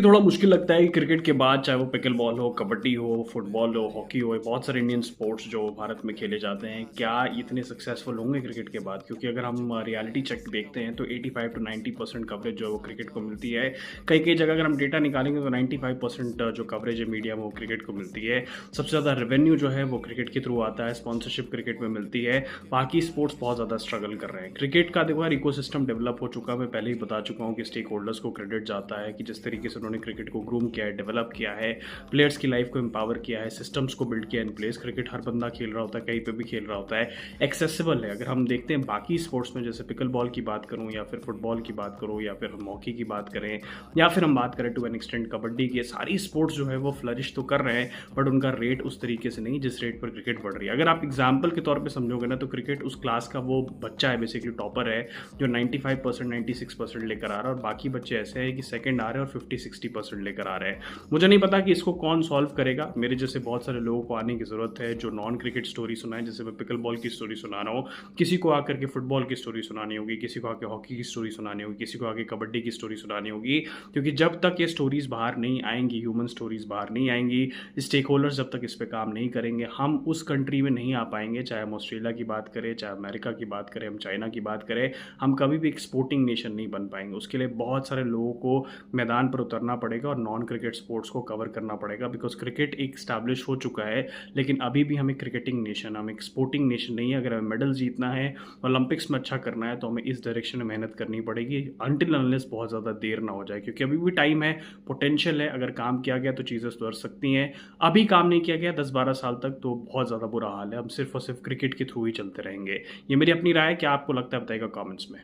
थोड़ा मुश्किल लगता है कि क्रिकेट के बाद चाहे वो पिकल बॉल हो, कबड्डी हो, फुटबॉल हो, हॉकी हो, बहुत सारे इंडियन स्पोर्ट्स जो भारत में खेले जाते हैं, क्या इतने सक्सेसफुल होंगे क्रिकेट के बाद? क्योंकि अगर हम रियलिटी चेक देखते हैं तो 85 टू 90% कवरेज जो क्रिकेट को मिलती है। कई-कई जगह अगर हम डेटा निकालेंगे तो 95% जो कवरेज है मीडिया में वो क्रिकेट को मिलती है। सबसे ज़्यादा रेवेन्यू जो है वो क्रिकेट के थ्रू आता है, स्पॉन्सरशिप क्रिकेट में मिलती है। बाकी स्पोर्ट्स बहुत ज़्यादा स्ट्रगल कर रहे हैं। क्रिकेट का देखो यार इकोसिस्टम डेवलप हो चुका है, मैं पहले ही बता चुका हूँ कि स्टेक होल्डर्स को क्रेडिट जाता है कि जिस तरीके से उन्होंने क्रिकेट को ग्रूम किया है, डेवलप किया है, प्लेयर्स की लाइफ को एम्पावर किया है, सिस्टम्स को बिल्ड किया इन प्लेस। क्रिकेट हर बंदा खेल रहा होता है, कहीं पे भी खेल रहा होता है, एक्सेसिबल है। अगर हम देखते हैं बाकी स्पोर्ट्स में, जैसे पिकल बॉल की बात करूं या फिर फुटबॉल की बात करूं या फिर हम हॉकी की बात करें या फिर हम बात करें टू एन एक्सटेंड कबड्डी की, सारी स्पोर्ट्स जो है वो फ्लरिश तो कर रहे हैं, बट उनका रेट उस तरीके से नहीं जिस रेट पर क्रिकेट बढ़ रही है। अगर आप एग्जाम्पल के तौर पर समझोगे ना, तो क्रिकेट उस क्लास का वो बच्चा है, बेसिकली टॉपर है, जो 95% 96% लेकर आ रहा है, और बाकी बच्चे ऐसे हैं कि सेकंड आ रहे हैं और 50-60% लेकर आ रहे हैं। मुझे नहीं पता कि इसको कौन सॉल्व करेगा। मेरे जैसे बहुत सारे लोगों को आने की ज़रूरत है जो नॉन क्रिकेट स्टोरी सुनाए, जैसे मैं पिकल बॉल की स्टोरी सुना रहा हूँ, किसी को आकर के फुटबॉल की स्टोरी सुनानी होगी, किसी को आके हॉकी की स्टोरी सुनानी होगी, किसी को आके कबड्डी की स्टोरी सुनानी होगी। क्योंकि जब तक ये स्टोरीज बाहर नहीं आएंगी, ह्यूमन स्टोरीज बाहर नहीं आएंगी, स्टेक होल्डर्स जब तक इस पर काम नहीं करेंगे, हम उस कंट्री में नहीं आ पाएंगे। चाहे हम ऑस्ट्रेलिया की बात करें, चाहे अमेरिका की बात करें, हम चाइना की बात करें, हम कभी भी एक्सपोर्टिंग नेशन नहीं बन पाएंगे। उसके लिए बहुत सारे लोगों को मैदान पर उतरना पड़ेगा और नॉन क्रिकेट स्पोर्ट्स को कवर करना पड़ेगा। बिकॉज क्रिकेट एक स्टैब्लिश हो चुका है, लेकिन अभी भी हम एक क्रिकेटिंग नेशन, हम एक स्पोर्टिंग नेशन नहीं है। अगर हमें मेडल जीतना है, ओलंपिक्स में अच्छा करना है, तो हमें इस डायरेक्शन में मेहनत करनी पड़ेगी, अनटिल अनलेस बहुत ज़्यादा देर ना हो जाए। क्योंकि अभी भी टाइम है, पोटेंशियल है, अगर काम किया गया तो चीज़ें सुधर सकती हैं। अभी काम नहीं किया गया 10-12 साल तक तो बहुत ज़्यादा बुरा हाल है। हम सिर्फ और सिर्फ क्रिकेट के थ्रू ही चलते रहेंगे। ये मेरी अपनी राय है, क्या आपको लगता है बताइएगा कमेंट्स में।